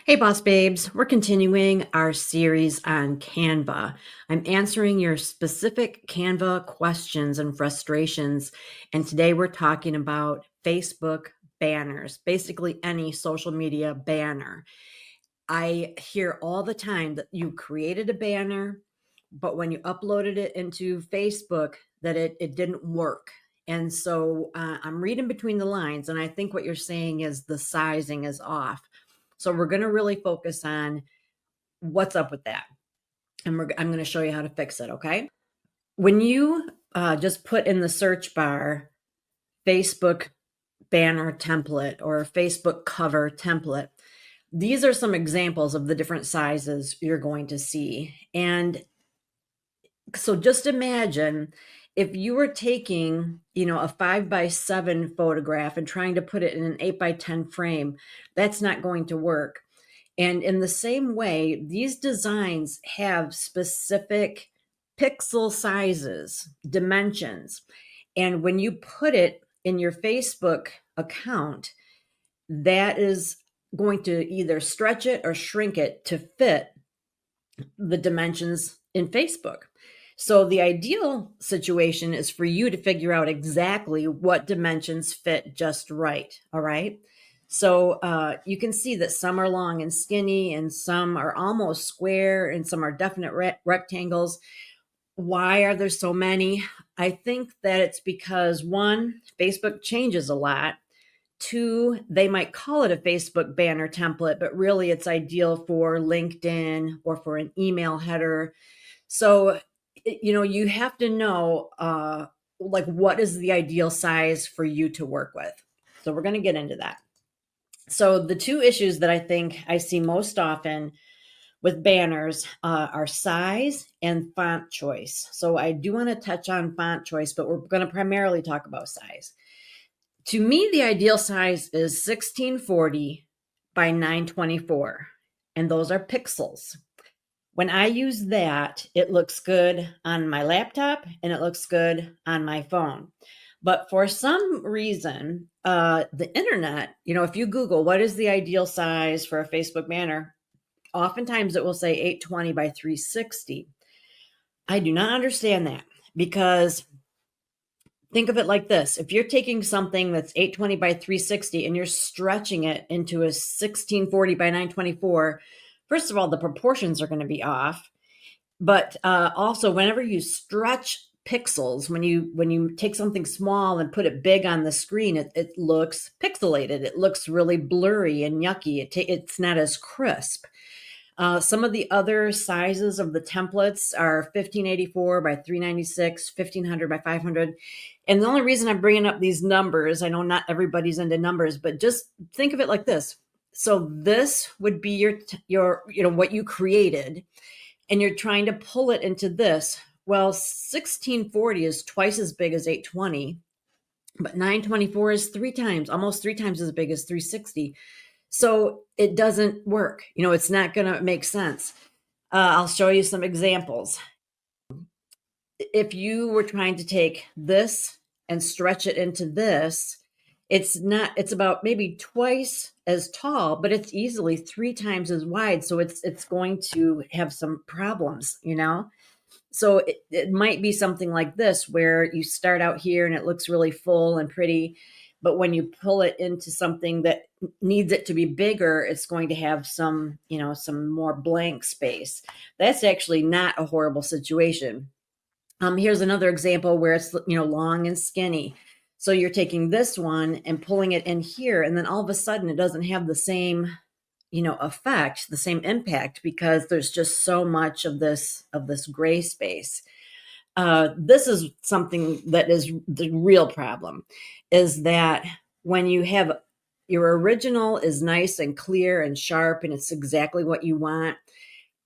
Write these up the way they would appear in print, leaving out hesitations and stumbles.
Hey, Boss Babes. We're continuing our series on Canva. I'm answering your specific Canva questions and frustrations. And today we're talking about Facebook banners, basically any social media banner. I hear all the time that you created a banner, but when you uploaded it into Facebook, that it didn't work. And so I'm reading between the lines, and I think what you're saying is the sizing is off. So we're going to really focus on what's up with that. And I'm going to show you how to fix it. Okay. When you just put in the search bar Facebook banner template or Facebook cover template, these are some examples of the different sizes you're going to see. And so just imagine if you were taking, a 5x7 photograph and trying to put it in an 8x10 frame, that's not going to work. And in the same way, these designs have specific pixel sizes, dimensions. And when you put it in your Facebook account, that is going to either stretch it or shrink it to fit the dimensions in Facebook. So the ideal situation is for you to figure out exactly what dimensions fit just right. All right. So you can see that some are long and skinny, and some are almost square, and some are definite rectangles. Why are there so many? I think that it's because one, Facebook changes a lot. Two, they might call it a Facebook banner template, but really it's ideal for LinkedIn or for an email header. So, you have to know like what is the ideal size for you to work with. So we're going to get into that. So the two issues that I think I see most often with banners are size and font choice. So I do want to touch on font choice, but we're going to primarily talk about size. To me, the ideal size is 1640 by 924, and those are pixels. When I use that, it looks good on my laptop and it looks good on my phone. But for some reason, the internet, if you Google what is the ideal size for a Facebook banner, oftentimes it will say 820 by 360. I do not understand that because think of it like this. If you're taking something that's 820 by 360 and you're stretching it into a 1640 by 924, first of all, the proportions are going to be off. But also, whenever you stretch pixels, when you take something small and put it big on the screen, it looks pixelated. It looks really blurry and yucky. It's not as crisp. Some of the other sizes of the templates are 1584 by 396, 1500 by 500. And the only reason I'm bringing up these numbers, I know not everybody's into numbers, but just think of it like this. So this would be your what you created, and you're trying to pull it into this. Well, 1640 is twice as big as 820, but 924 is almost three times as big as 360. So it doesn't work. It's not going to make sense. I'll show you some examples. If you were trying to take this and stretch it into this, it's about maybe twice as tall, but it's easily three times as wide. So it's going to have some problems. So it might be something like this, where you start out here and it looks really full and pretty, but when you pull it into something that needs it to be bigger, it's going to have some more blank space. That's actually not a horrible situation. Here's another example where it's long and skinny. So you're taking this one and pulling it in here, and then all of a sudden it doesn't have the same effect, the same impact, because there's just so much of this gray space. This is something that is the real problem, is that when you have your original is nice and clear and sharp and it's exactly what you want,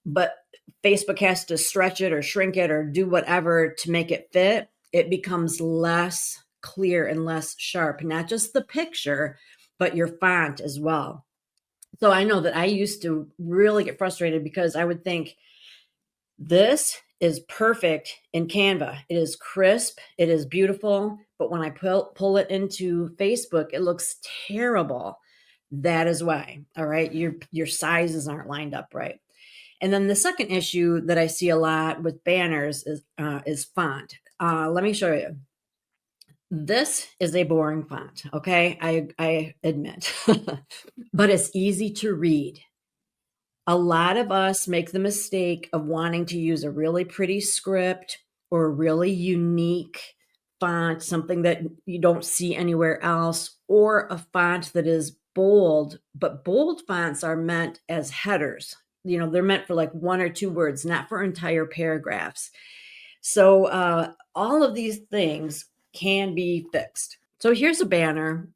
but Facebook has to stretch it or shrink it or do whatever to make it fit, it becomes less clear and less sharp, not just the picture, but your font as well. So I know that I used to really get frustrated because I would think, this is perfect in Canva. It is crisp, it is beautiful, but when I pull it into Facebook, it looks terrible. That is why. All right. Your sizes aren't lined up right. And then the second issue that I see a lot with banners is font. Let me show you. This is a boring font, okay? I admit, but it's easy to read. A lot of us make the mistake of wanting to use a really pretty script or a really unique font, something that you don't see anywhere else, or a font that is bold. But bold fonts are meant as headers. They're meant for like one or two words, not for entire paragraphs. So all of these things can be fixed. So here's a banner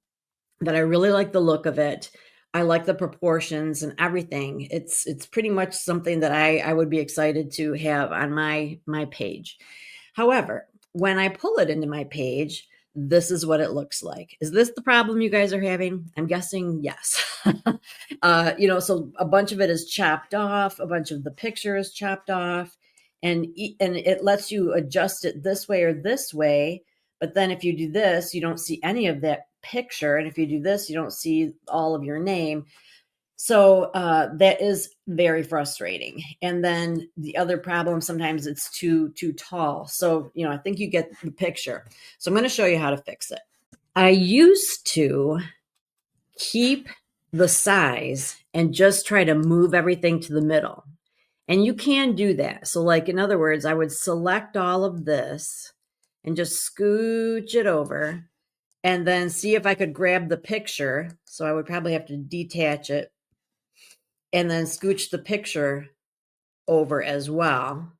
that I really like the look of it. I like the proportions and everything. It's pretty much something that I would be excited to have on my page. However, when I pull it into my page, this is what it looks like. Is this the problem you guys are having? I'm guessing yes. So a bunch of it is chopped off, a bunch of the picture is chopped off, and it lets you adjust it this way or this way. But then if you do this, you don't see any of that picture. And if you do this, you don't see all of your name. So that is very frustrating. And then the other problem, sometimes it's too tall. So, I think you get the picture. So I'm going to show you how to fix it. I used to keep the size and just try to move everything to the middle. And you can do that. So like, in other words, I would select all of this and just scooch it over and then see if I could grab the picture. So I would probably have to detach it and then scooch the picture over as well.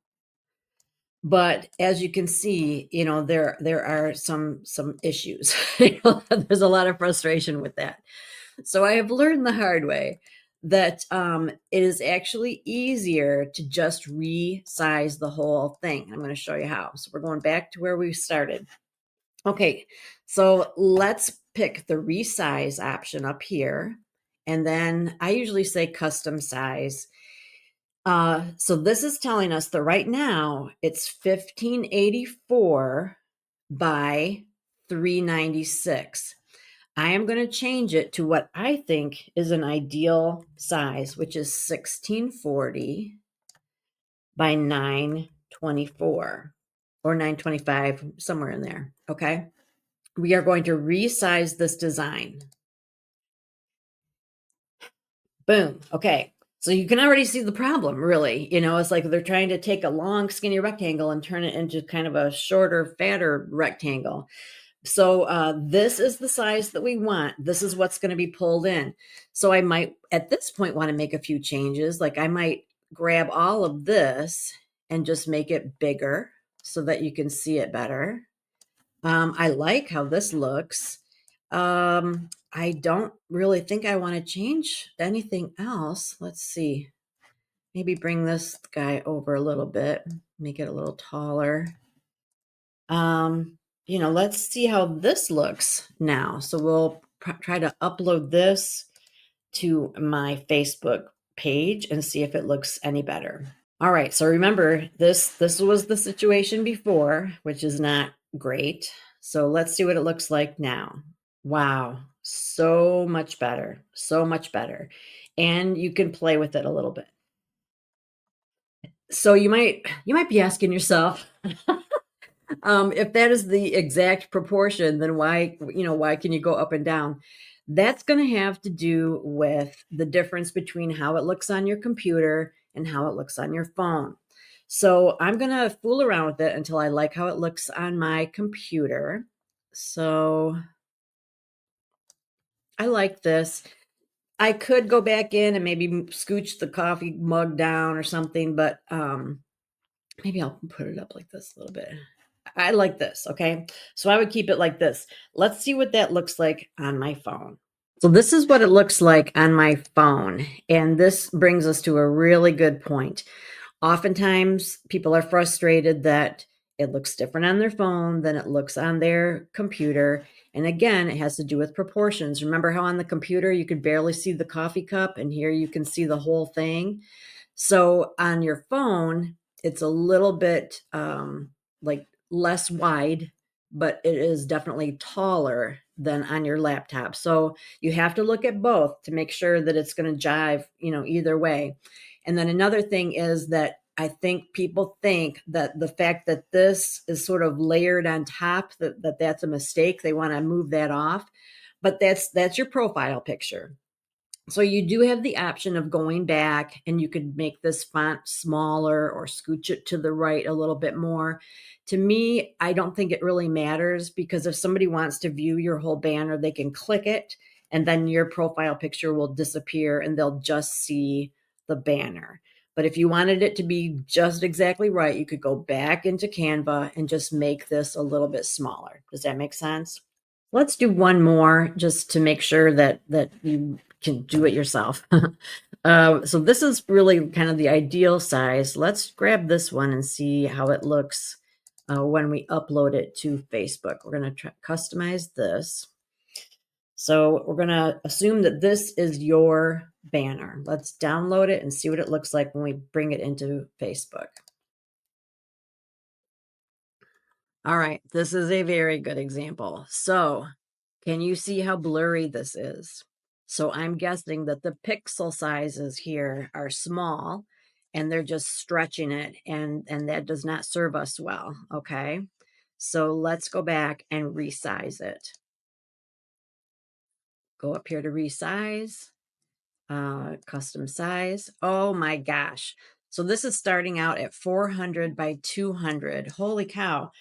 But as you can see, there are some issues. There's a lot of frustration with that. So I have learned the hard way that it is actually easier to just resize the whole thing. I'm going to show you how. So we're going back to where we started. Okay, so let's pick the resize option up here. And then I usually say custom size. So this is telling us that right now it's 1584 by 396. I am going to change it to what I think is an ideal size, which is 1640 by 924 or 925, somewhere in there. Okay. We are going to resize this design. Boom. Okay. So you can already see the problem, really. It's like they're trying to take a long, skinny rectangle and turn it into kind of a shorter, fatter rectangle. So this is the size that we want. This is what's going to be pulled in. So I might, at this point, want to make a few changes. Like I might grab all of this and just make it bigger so that you can see it better. I like how this looks. I don't really think I want to change anything else. Let's see. Maybe bring this guy over a little bit, make it a little taller. Let's see how this looks now. So we'll try to upload this to my Facebook page and see if it looks any better. All right. So remember, this was the situation before, which is not great. So let's see what it looks like now. Wow. So much better. So much better. And you can play with it a little bit. So you might be asking yourself, if that is the exact proportion, then why can you go up and down? That's going to have to do with the difference between how it looks on your computer and how it looks on your phone. So I'm going to fool around with it until I like how it looks on my computer. So I like this. I could go back in and maybe scooch the coffee mug down or something, but maybe I'll put it up like this a little bit. I like this, okay? So I would keep it like this. Let's see what that looks like on my phone. So this is what it looks like on my phone. And this brings us to a really good point. Oftentimes, people are frustrated that it looks different on their phone than it looks on their computer. And again, it has to do with proportions. Remember how on the computer you could barely see the coffee cup, and here you can see the whole thing? So on your phone, it's a little bit like less wide, but it is definitely taller than on your laptop. So you have to look at both to make sure that it's going to jive, either way. And then another thing is that I think people think that the fact that this is sort of layered on top, that's a mistake. They want to move that off, but that's your profile picture. So you do have the option of going back, and you could make this font smaller or scooch it to the right a little bit more. To me, I don't think it really matters, because if somebody wants to view your whole banner, they can click it and then your profile picture will disappear and they'll just see the banner. But if you wanted it to be just exactly right, you could go back into Canva and just make this a little bit smaller. Does that make sense? Let's do one more just to make sure that you can do it yourself. So this is really kind of the ideal size. Let's grab this one and see how it looks when we upload it to Facebook. We're going to customize this. So we're going to assume that this is your banner. Let's download it and see what it looks like when we bring it into Facebook. All right, this is a very good example. So can you see how blurry this is? So I'm guessing that the pixel sizes here are small and they're just stretching it, and that does not serve us well, okay? So let's go back and resize it. Go up here to resize, custom size. Oh my gosh. So this is starting out at 400 by 200. Holy cow.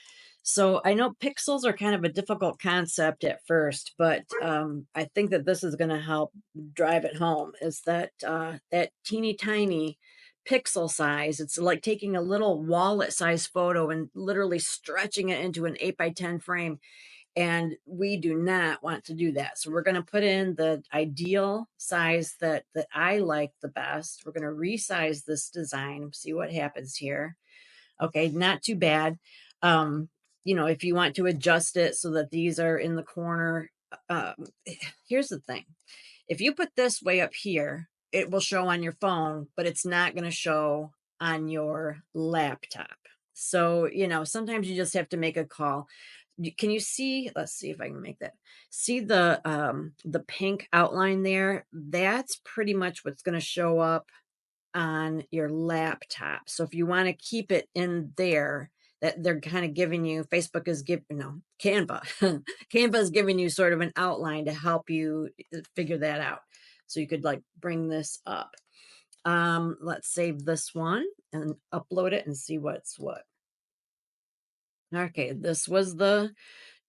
So I know pixels are kind of a difficult concept at first, but I think that this is going to help drive it home. Is that that teeny tiny pixel size? It's like taking a little wallet size photo and literally stretching it into an 8 by 10 frame. And we do not want to do that. So we're going to put in the ideal size that I like the best. We're going to resize this design, see what happens here. Okay, not too bad. If you want to adjust it so that these are in the corner, here's the thing. If you put this way up here, it will show on your phone, but it's not going to show on your laptop. So, sometimes you just have to make a call. Can you see? Let's see if I can make that. See the pink outline there? That's pretty much what's going to show up on your laptop. So if you want to keep it in there, that they're kind of giving you, Facebook is giving, Canva. Canva is giving you sort of an outline to help you figure that out. So you could like bring this up. Let's save this one and upload it and see what's what. Okay, this was the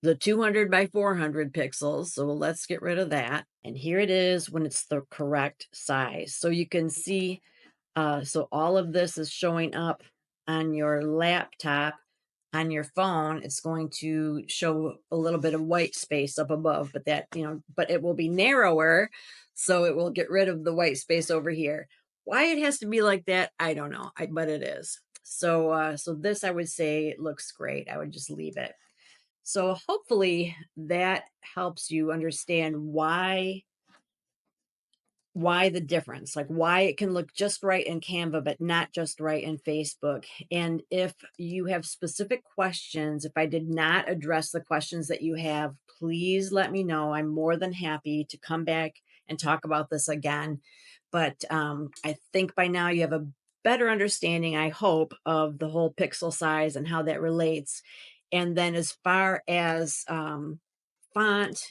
200 by 400 pixels. So let's get rid of that. And here it is when it's the correct size. So you can see, so all of this is showing up on your laptop. On your phone, it's going to show a little bit of white space up above, but but it will be narrower. So it will get rid of the white space over here. Why it has to be like that, I don't know, but it is. So this, I would say, looks great. I would just leave it. So hopefully that helps you understand why the difference, like why it can look just right in Canva, but not just right in Facebook. And if you have specific questions, if I did not address the questions that you have, please let me know. I'm more than happy to come back and talk about this again. But I think by now you have a better understanding, I hope, of the whole pixel size and how that relates. And then as far as font,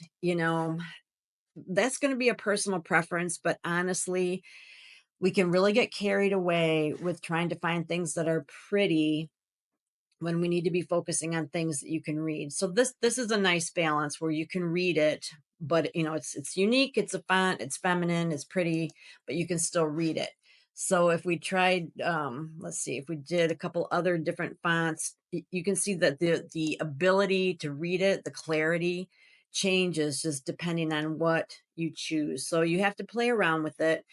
that's going to be a personal preference, but honestly, we can really get carried away with trying to find things that are pretty when we need to be focusing on things that you can read. So this is a nice balance where you can read it, but it's unique, it's a font, it's feminine, it's pretty, but you can still read it. So if we tried, let's see, if we did a couple other different fonts, you can see that the ability to read it, the clarity changes just depending on what you choose. So you have to play around with it,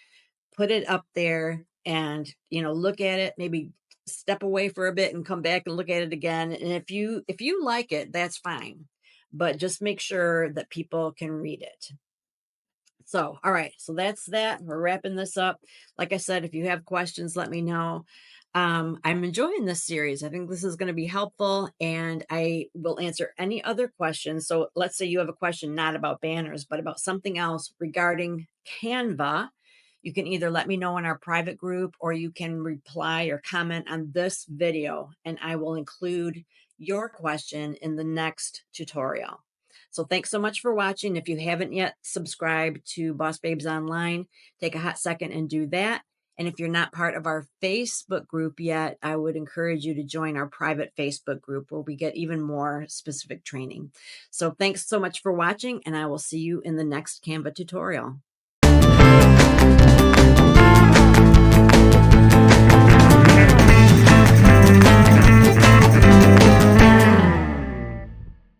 put it up there, and look at it, maybe step away for a bit and come back and look at it again. And if you like it, that's fine, but just make sure that people can read it. So, all right, so that's that. We're wrapping this up. Like I said, if you have questions, let me know. I'm enjoying this series. I think this is going to be helpful and I will answer any other questions. So let's say you have a question not about banners, but about something else regarding Canva. You can either let me know in our private group or you can reply or comment on this video and I will include your question in the next tutorial. So thanks so much for watching. If you haven't yet subscribed to Boss Babes Online, take a hot second and do that. And if you're not part of our Facebook group yet, I would encourage you to join our private Facebook group where we get even more specific training. So thanks so much for watching, and I will see you in the next Canva tutorial.